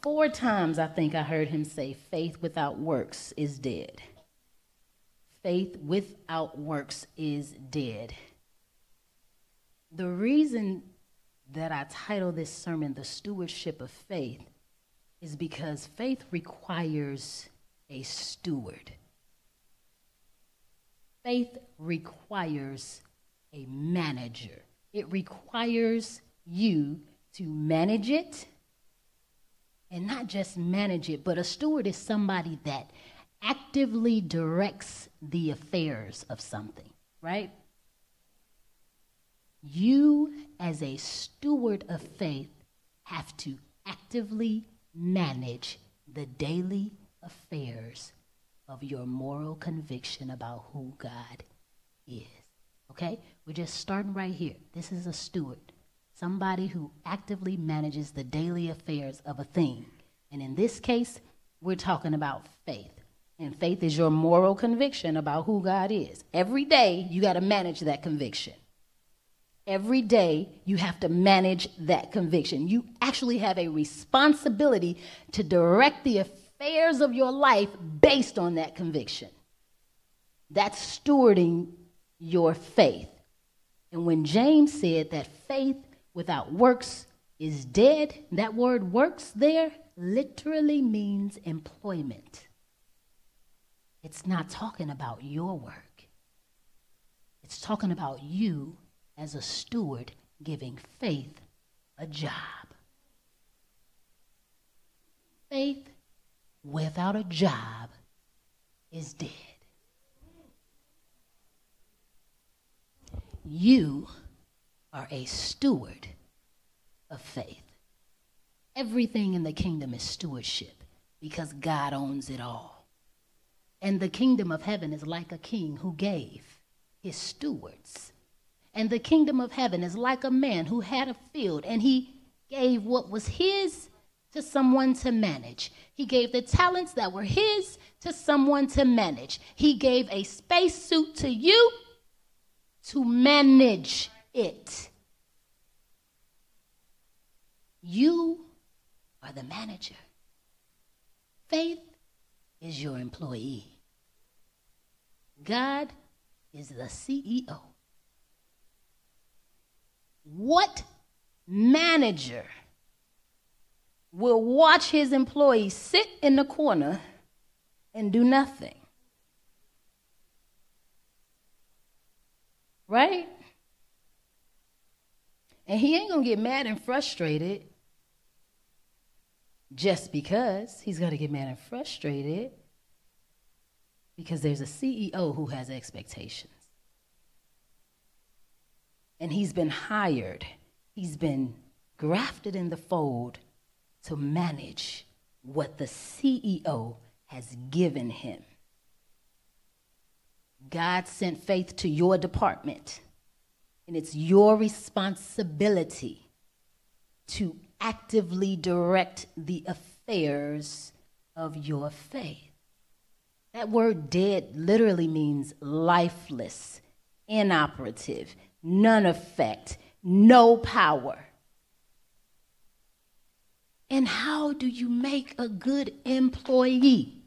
4 times I think I heard him say, faith without works is dead. Faith without works is dead. The reason that I title this sermon, The Stewardship of Faith, is because faith requires a steward. Faith requires a manager. It requires you to manage it, and not just manage it, but a steward is somebody that actively directs the affairs of something, right? You, as a steward of faith, have to actively manage the daily affairs of your moral conviction about who God is. Okay? We're just starting right here. This is a steward, somebody who actively manages the daily affairs of a thing. And in this case, we're talking about faith. And faith is your moral conviction about who God is. Every day, you got to manage that conviction. Every day, you have to manage that conviction. You actually have a responsibility to direct the affairs of your life based on that conviction. That's stewarding your faith. And when James said that faith without works is dead, that word works there literally means employment. It's not talking about your work. It's talking about you as a steward giving faith a job. Faith without a job is dead. You are a steward of faith. Everything in the kingdom is stewardship because God owns it all. And the kingdom of heaven is like a king who gave his stewards. And the kingdom of heaven is like a man who had a field and he gave what was his to someone to manage. He gave the talents that were his to someone to manage. He gave a spacesuit to you to manage it. You are the manager. Faith is your employee. God is the CEO. What manager will watch his employees sit in the corner and do nothing? Right? And he ain't going to get mad and frustrated just because. He's going to get mad and frustrated because there's a CEO who has expectations. And he's been hired. He's been grafted in the fold to manage what the CEO has given him. God sent faith to your department, and it's your responsibility to actively direct the affairs of your faith. That word dead literally means lifeless, inoperative, none effect, no power. And how do you make a good employee?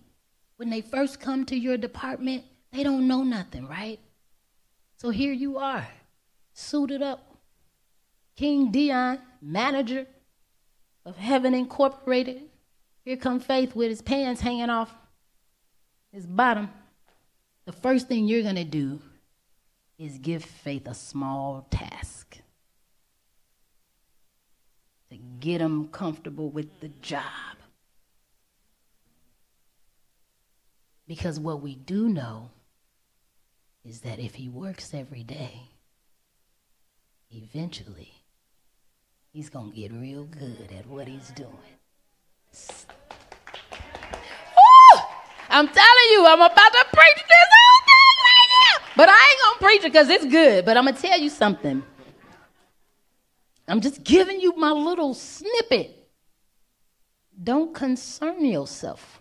When they first come to your department, they don't know nothing, right? So here you are, suited up, King Dion, manager of Heaven Incorporated. Here come Faith with his pants hanging off his bottom. The first thing you're going to do is give Faith a small task to get him comfortable with the job. Because what we do know is that if he works every day, eventually he's going to get real good at what he's doing. Woo! I'm telling you, I'm about to preach this whole thing right now. But I ain't going to preach it because it's good. But I'm going to tell you something. I'm just giving you my little snippet. Don't concern yourself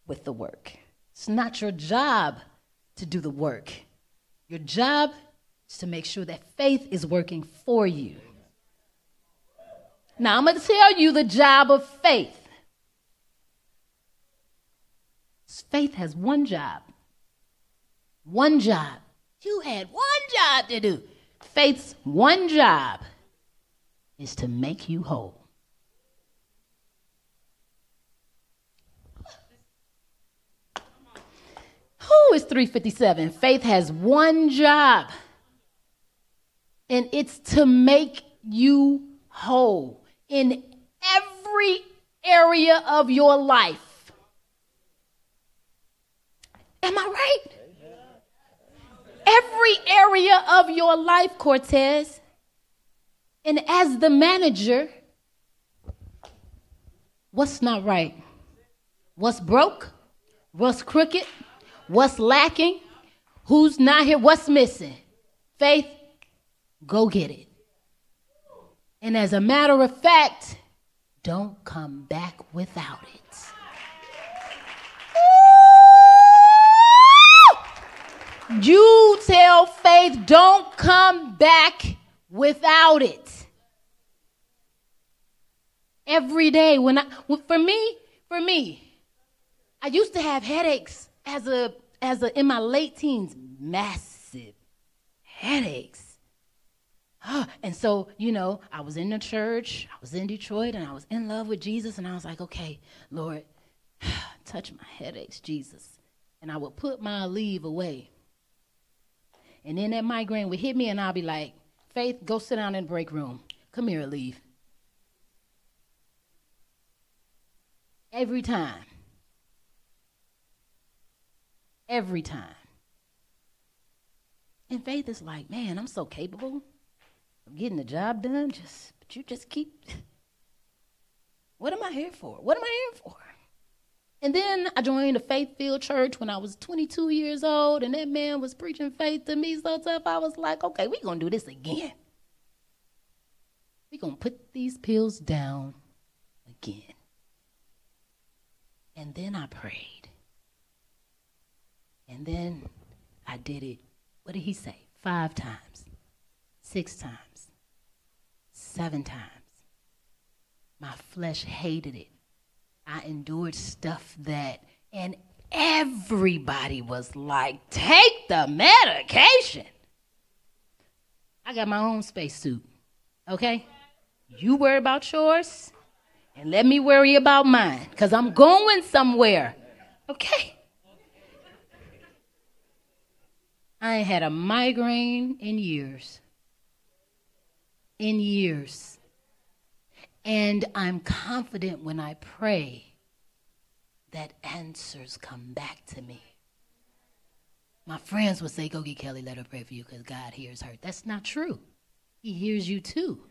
with the work. It's not your job to do the work. Your job is to make sure that faith is working for you. Now, I'm going to tell you the job of faith. Faith has one job. One job. You had one job to do. Faith's one job is to make you whole. Who is 357? Faith has one job, and it's to make you whole in every area of your life. Am I right? Every area of your life, Cortez. And as the manager, what's not right? What's broke? What's crooked? What's lacking? Who's not here? What's missing? Faith, go get it. And as a matter of fact, don't come back without it. You tell Faith, don't come back without it. Every day for me, I used to have headaches in my late teens, massive headaches. And so, I was in the church, I was in Detroit, and I was in love with Jesus, and I was like, okay, Lord, touch my headaches, Jesus. And I would put my leave away. And then that migraine would hit me, and I'll be like, Faith, go sit down in the break room. Come here, leave. Every time. Every time. And Faith is like, man, I'm so capable of getting the job done. But you just keep. What am I here for? What am I here for? And then I joined a faith-filled church when I was 22 years old, and that man was preaching faith to me so tough, I was like, okay, we're going to do this again. We're going to put these pills down again. And then I prayed. And then I did it, what did he say? 5 times, 6 times, 7 times. My flesh hated it. I endured stuff and everybody was like, take the medication. I got my own spacesuit, okay? You worry about yours, and let me worry about mine, because I'm going somewhere, okay? I ain't had a migraine in years. And I'm confident when I pray that answers come back to me. My friends would say, go get Kelly, let her pray for you because God hears her. That's not true. He hears you too.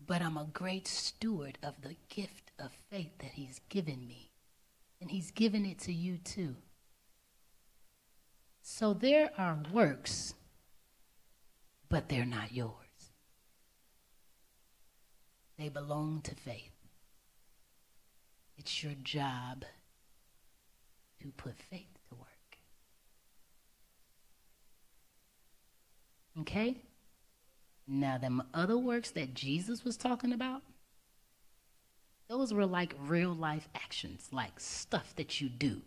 But I'm a great steward of the gift of faith that he's given me. And he's given it to you too. So there are works, but they're not yours. They belong to faith. It's your job to put faith to work. Okay? Now, them other works that Jesus was talking about, those were like real life actions, like stuff that you do.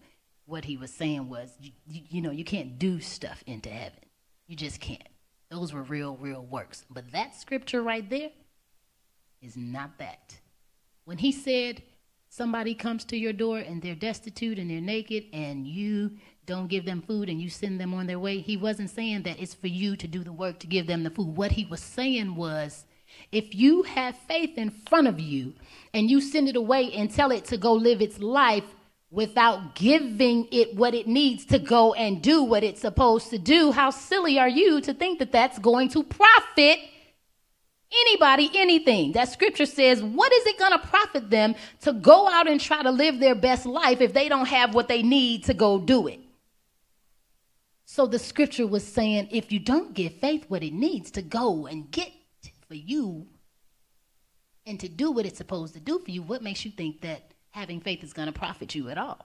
What he was saying was, you can't do stuff into heaven. You just can't. Those were real works. But that scripture right there is not that. When he said somebody comes to your door and they're destitute and they're naked and you don't give them food and you send them on their way, he wasn't saying that it's for you to do the work to give them the food. What he was saying was, if you have faith in front of you and you send it away and tell it to go live its life without giving it what it needs to go and do what it's supposed to do, how silly are you to think that that's going to profit anybody anything? That scripture says, what is it going to profit them to go out and try to live their best life if they don't have what they need to go do it? So the scripture was saying, if you don't give faith what it needs to go and get for you and to do what it's supposed to do for you, what makes you think that having faith is going to profit you at all?